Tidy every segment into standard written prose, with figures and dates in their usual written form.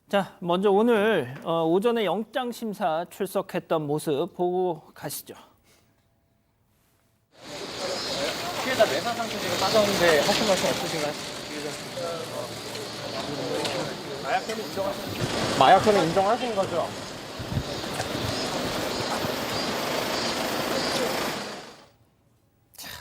자, 먼저 오늘 오전에 영장심사 출석했던 모습 보고 가시죠. 피해자 내사 상태 지금 빠졌는데 하신 말씀 없으신가요? 마약혐의 인정하신 거죠?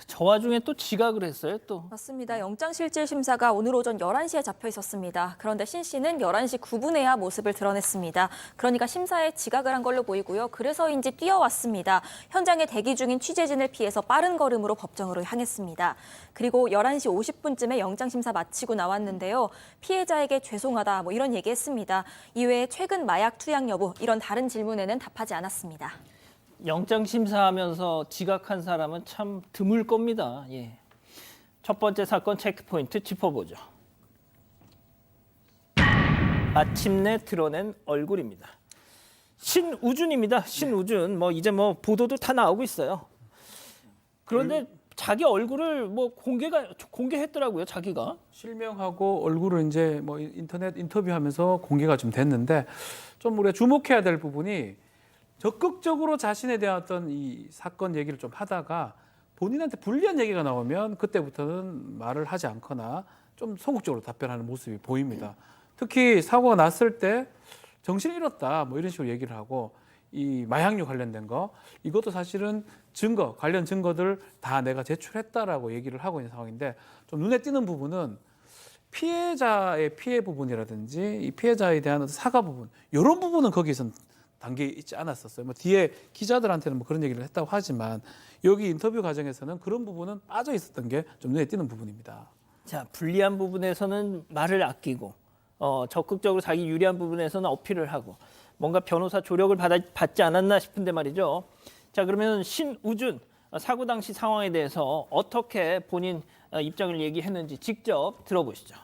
저 와중에 또 지각을 했어요, 또. 맞습니다. 영장실질심사가 오늘 오전 11시에 잡혀 있었습니다. 그런데 신 씨는 11시 9분에야 모습을 드러냈습니다. 그러니까 심사에 지각을 한 걸로 보이고요. 그래서인지 뛰어왔습니다. 현장에 대기 중인 취재진을 피해서 빠른 걸음으로 법정으로 향했습니다. 그리고 11시 50분쯤에 영장심사 마치고 나왔는데요. 피해자에게 죄송하다 뭐 이런 얘기했습니다. 이외에 최근 마약 투약 여부 이런 다른 질문에는 답하지 않았습니다. 영장 심사하면서 지각한 사람은 참 드물 겁니다. 예. 첫 번째 사건 체크포인트 짚어보죠. 마침내 드러낸 얼굴입니다. 신우준입니다. 신우준. 이제 보도도 다 나오고 있어요. 그런데 자기 얼굴을 공개했더라고요. 자기가. 실명하고 얼굴을 이제 인터넷 인터뷰하면서 공개가 좀 됐는데 좀 우리가 주목해야 될 부분이 적극적으로 자신에 대한 어떤 이 사건 얘기를 좀 하다가 본인한테 불리한 얘기가 나오면 그때부터는 말을 하지 않거나 좀 소극적으로 답변하는 모습이 보입니다. 특히 사고가 났을 때 정신을 잃었다 이런 식으로 얘기를 하고 이 마약류 관련된 거 이것도 사실은 관련 증거들 다 내가 제출했다라고 얘기를 하고 있는 상황인데 좀 눈에 띄는 부분은 피해자의 피해 부분이라든지 이 피해자에 대한 사과 부분 이런 부분은 거기에선 단계 있지 않았었어요. 뒤에 기자들한테는 그런 얘기를 했다고 하지만 여기 인터뷰 과정에서는 그런 부분은 빠져 있었던 게 좀 눈에 띄는 부분입니다. 자, 불리한 부분에서는 말을 아끼고 적극적으로 자기 유리한 부분에서는 어필을 하고 뭔가 변호사 조력을 받지 않았나 싶은데 말이죠. 자, 그러면 신우준 사고 당시 상황에 대해서 어떻게 본인 입장을 얘기했는지 직접 들어보시죠.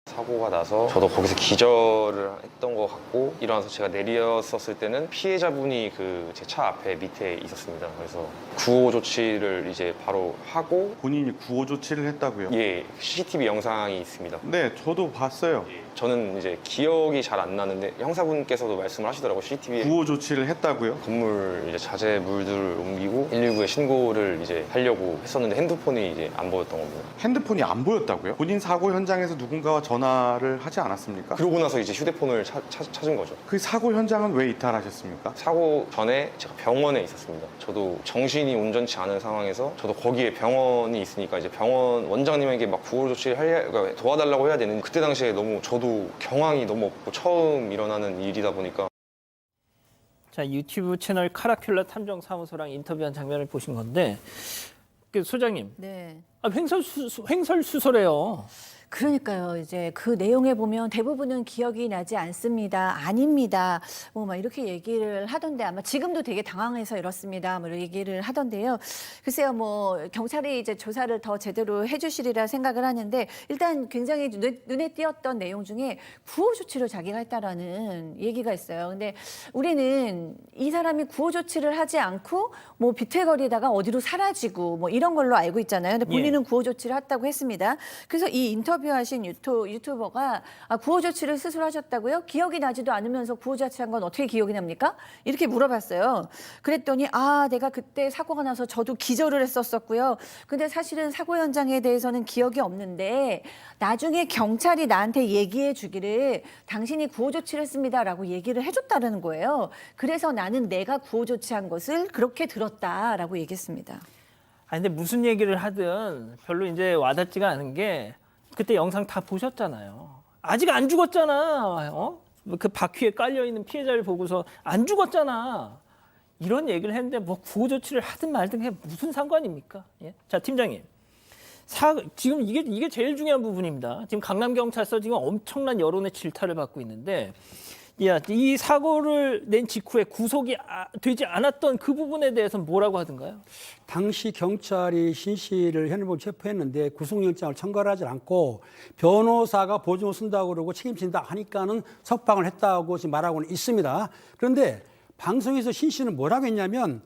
사고가 나서 저도 거기서 기절을 했던 것 같고 일어나서 제가 내렸었을 때는 피해자분이 제 차 앞에 밑에 있었습니다. 그래서 구호 조치를 이제 바로 하고 본인이 구호 조치를 했다고요? 예, CCTV 영상이 있습니다. 네, 저도 봤어요. 저는 이제 기억이 잘 안 나는데 형사분께서도 말씀을 하시더라고요. CCTV에 구호 조치를 했다고요? 건물 이제 자재물들을 옮기고 119에 신고를 이제 하려고 했었는데 핸드폰이 이제 안 보였던 겁니다. 핸드폰이 안 보였다고요? 본인 사고 현장에서 누군가와 전화를 하지 않았습니까? 그러고 나서 이제 휴대폰을 찾은 거죠. 그 사고 현장은 왜 이탈하셨습니까? 사고 전에 제가 병원에 있었습니다. 저도 정신이 온전치 않은 상황에서 저도 거기에 병원이 있으니까 이제 병원 원장님에게 구호 조치를 그러니까 도와달라고 해야 되는 그때 당시에 저도 경황이 너무 없고 처음 일어나는 일이다 보니까. 자, 유튜브 채널 카라큘라 탐정사무소랑 인터뷰한 장면을 보신 건데 소장님, 네. 횡설수설해요. 그러니까요. 이제 그 내용에 보면 대부분은 기억이 나지 않습니다. 아닙니다. 막 이렇게 얘기를 하던데 아마 지금도 되게 당황해서 이렇습니다. 이런 얘기를 하던데요. 글쎄요, 경찰이 이제 조사를 더 제대로 해주시리라 생각을 하는데 일단 굉장히 눈에 띄었던 내용 중에 구호 조치를 자기가 했다라는 얘기가 있어요. 근데 우리는 이 사람이 구호 조치를 하지 않고 비틀거리다가 어디로 사라지고 이런 걸로 알고 있잖아요. 근데 본인은 구호 조치를 했다고 했습니다. 그래서 이 인터뷰하신 유튜버가 구호 조치를 스스로 하셨다고요? 기억이 나지도 않으면서 구호 조치한 건 어떻게 기억이 납니까? 이렇게 물어봤어요. 그랬더니 내가 그때 사고가 나서 저도 기절을 했었고요. 근데 사실은 사고 현장에 대해서는 기억이 없는데 나중에 경찰이 나한테 얘기해 주기를 당신이 구호 조치를 했습니다라고 얘기를 해줬다는 거예요. 그래서 나는 내가 구호 조치한 것을 그렇게 들었다라고 얘기했습니다. 근데 무슨 얘기를 하든 별로 이제 와닿지가 않은 게 그때 영상 다 보셨잖아요. 아직 안 죽었잖아. 그 바퀴에 깔려있는 피해자를 보고서 안 죽었잖아. 이런 얘기를 했는데 구호 조치를 하든 말든 게 무슨 상관입니까? 예? 자, 팀장님. 지금 이게 제일 중요한 부분입니다. 지금 강남경찰서 지금 엄청난 여론의 질타를 받고 있는데 이 사고를 낸 직후에 구속이 되지 않았던 그 부분에 대해서는 뭐라고 하던가요? 당시 경찰이 신 씨를 현행범 체포했는데 구속영장을 청구하지 않고 변호사가 보증을 쓴다고 그러고 책임진다 하니까는 석방을 했다고 지금 말하고는 있습니다. 그런데 방송에서 신 씨는 뭐라고 했냐면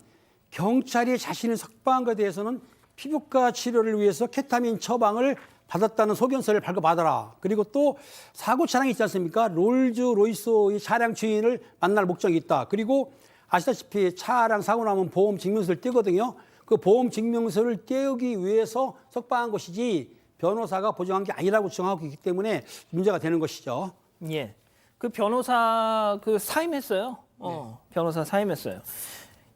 경찰이 자신을 석방한 것에 대해서는 피부과 치료를 위해서 케타민 처방을 받았다는 소견서를 발급받아라. 그리고 또 사고 차량이 있지 않습니까? 롤즈로이스의 차량 주인을 만날 목적이 있다. 그리고 아시다시피 차량 사고 나면 보험 증명서를 떼거든요. 그 보험 증명서를 떼우기 위해서 석방한 것이지 변호사가 보증한 게 아니라고 주장하고 있기 때문에 문제가 되는 것이죠. 예. 그 변호사 그 사임했어요. 변호사 사임했어요.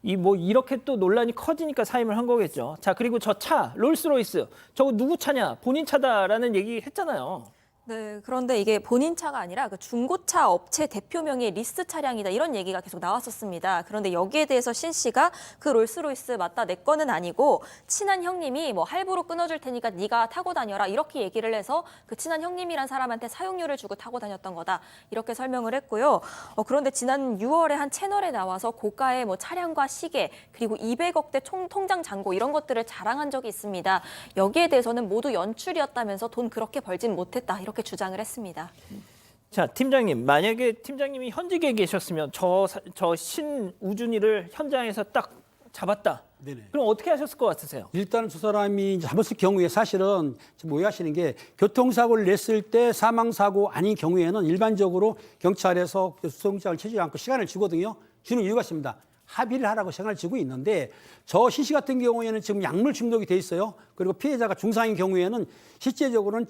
이 뭐 이렇게 또 논란이 커지니까 사임을 한 거겠죠. 자, 그리고 저 차 롤스로이스 저거 누구 차냐? 본인 차다라는 얘기 했잖아요. 네, 그런데 이게 본인 차가 아니라 그 중고차 업체 대표명의 리스 차량이다 이런 얘기가 계속 나왔었습니다. 그런데 여기에 대해서 신 씨가 그 롤스로이스 맞다 내 거는 아니고 친한 형님이 뭐 할부로 끊어줄 테니까 네가 타고 다녀라 이렇게 얘기를 해서 그 친한 형님이란 사람한테 사용료를 주고 타고 다녔던 거다 이렇게 설명을 했고요. 그런데 지난 6월에 한 채널에 나와서 고가의 뭐 차량과 시계 그리고 200억대 통장 잔고 이런 것들을 자랑한 적이 있습니다. 여기에 대해서는 모두 연출이었다면서 돈 그렇게 벌진 못했다 이렇게 주장을 했습니다. 자, 팀장님, 만약에 팀장님이 현직에 계셨으면 저 신우준이를 현장에서 딱 잡았다. 네네. 그럼 어떻게 하셨을 것 같으세요? 일단은 저 사람이 잡았을 경우에 사실은 지금 오해하시는 게 교통사고를 냈을 때 사망사고 아닌 경우에는 일반적으로 경찰에서 수송장을 채지 않고 시간을 주거든요. 주는 이유가 있습니다. 합의를 하라고 시간을 주고 있는데 저 신씨 같은 경우에는 지금 약물 중독이 돼 있어요. 그리고 피해자가 중상인 경우에는 실제적으로는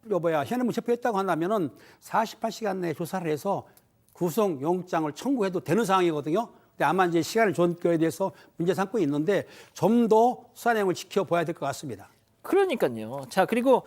현행범 체포했다고 한다면은 48시간 내에 조사를 해서 구속영장을 청구해도 되는 상황이거든요. 근데 아마 이제 시간을 준 거에 대해서 문제 삼고 있는데 좀 더 수사 내용을 지켜봐야 될 것 같습니다. 그러니까요. 자, 그리고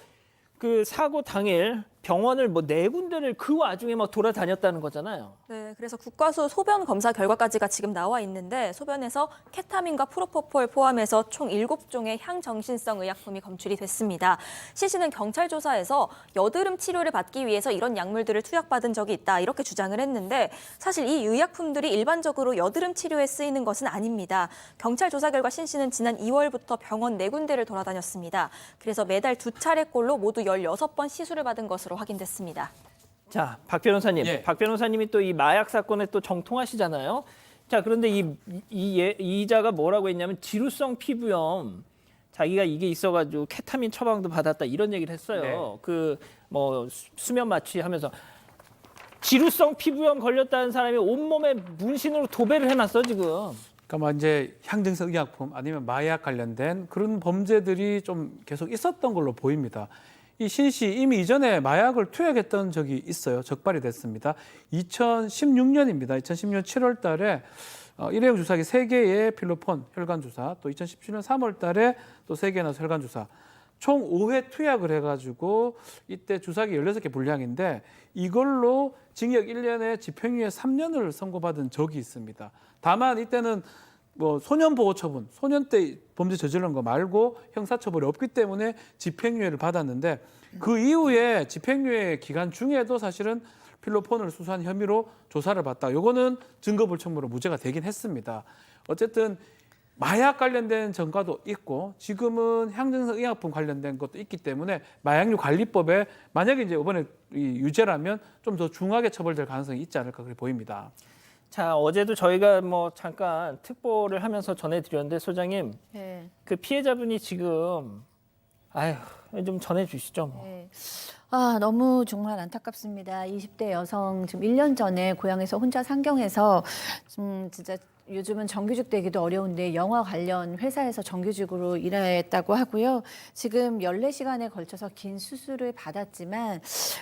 그 사고 당일 병원을 뭐 4군데를 그 와중에 막 돌아다녔다는 거잖아요. 네, 그래서 국과수 소변 검사 결과까지가 지금 나와 있는데 소변에서 케타민과 프로포폴 포함해서 총 7종의 향정신성 의약품이 검출이 됐습니다. 신 씨는 경찰 조사에서 여드름 치료를 받기 위해서 이런 약물들을 투약받은 적이 있다 이렇게 주장을 했는데 사실 이 의약품들이 일반적으로 여드름 치료에 쓰이는 것은 아닙니다. 경찰 조사 결과 신 씨는 지난 2월부터 병원 4군데를 돌아다녔습니다. 그래서 매달 2차례꼴로 모두 16번 시술을 받은 것으로 확인됐습니다. 자, 박 변호사님. 예. 박 변호사님이 또 이 마약 사건에 또 정통하시잖아요. 자, 그런데 이 이자가 뭐라고 했냐면 지루성 피부염. 자기가 이게 있어가지고 케타민 처방도 받았다 이런 얘기를 했어요. 네. 그 뭐 수면 마취하면서 지루성 피부염 걸렸다는 사람이 온몸에 문신으로 도배를 해놨어 지금. 그러니까 뭐 이제 향정성 의약품 아니면 마약 관련된 그런 범죄들이 좀 계속 있었던 걸로 보입니다. 이 신 씨 이미 이전에 마약을 투약했던 적이 있어요. 적발이 됐습니다. 2016년입니다. 2016년 7월 달에 일회용 주사기 3개의 필로폰 혈관 주사, 또 2017년 3월 달에 또 3개나 혈관 주사, 총 5회 투약을 해가지고 이때 주사기 16개 분량인데 이걸로 징역 1년에 집행유예 3년을 선고받은 적이 있습니다. 다만 이때는 뭐 소년보호처분, 소년 때 범죄 저지른 거 말고 형사처벌이 없기 때문에 집행유예를 받았는데 그 이후에 집행유예 기간 중에도 사실은 필로폰을 수수한 혐의로 조사를 받다. 요거는 증거불충분으로 무죄가 되긴 했습니다. 어쨌든 마약 관련된 전과도 있고 지금은 향정성 의약품 관련된 것도 있기 때문에 마약류 관리법에 만약에 이제 이번에 유죄라면 좀 더 중하게 처벌될 가능성이 있지 않을까 그렇게 보입니다. 자, 어제도 저희가 뭐 잠깐 특보를 하면서 전해드렸는데 소장님, 네. 그 피해자분이 지금 좀 전해주시죠. 뭐. 네. 아, 너무 정말 안타깝습니다. 20대 여성 지금 1년 전에 고향에서 혼자 상경해서 진짜 요즘은 정규직 되기도 어려운데 영화 관련 회사에서 정규직으로 일했다고 하고요. 지금 14시간에 걸쳐서 긴 수술을 받았지만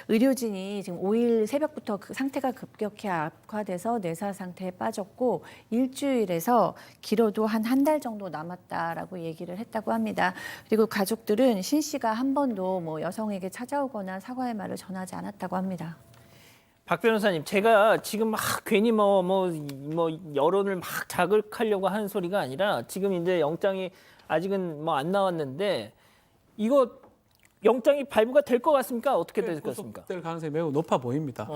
의료진이 지금 5일 새벽부터 그 상태가 급격히 악화돼서 뇌사 상태에 빠졌고 일주일에서 길어도 한 달 정도 남았다라고 얘기를 했다고 합니다. 그리고 가족들은 신 씨가 한 번도 뭐 여성에게 찾아오거나 사과의 말을 전하지 않았다고 합니다. 박 변호사님, 제가 지금 막 괜히 뭐 여론을 막 자극하려고 하는 소리가 아니라 지금 이제 영장이 아직은 뭐 안 나왔는데 이거 영장이 발부가 될 것 같습니까? 어떻게 될 것 같습니까? 구속될 가능성이 매우 높아 보입니다.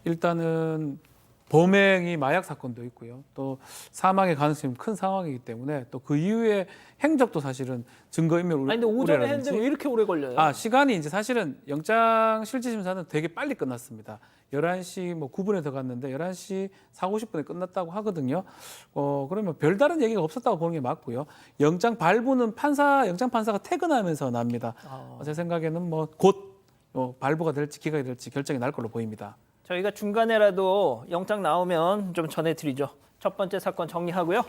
일단은 범행이 마약 사건도 있고요. 또 사망의 가능성이 큰 상황이기 때문에 또 그 이후에 행적도 사실은 증거인멸 아니 근데 오전에 했는데 왜 이렇게 오래 걸려요? 시간이 이제 사실은 영장 실질 심사는 되게 빨리 끝났습니다. 11시 뭐 9분에 들어갔는데 11시 40분에 끝났다고 하거든요. 그러면 별다른 얘기가 없었다고 보는 게 맞고요. 영장 발부는 영장 판사가 퇴근하면서 납니다. 제 생각에는 뭐 곧 발부가 될지 기각이 될지 결정이 날 걸로 보입니다. 저희가 중간에라도 영장 나오면 좀 전해드리죠. 첫 번째 사건 정리하고요.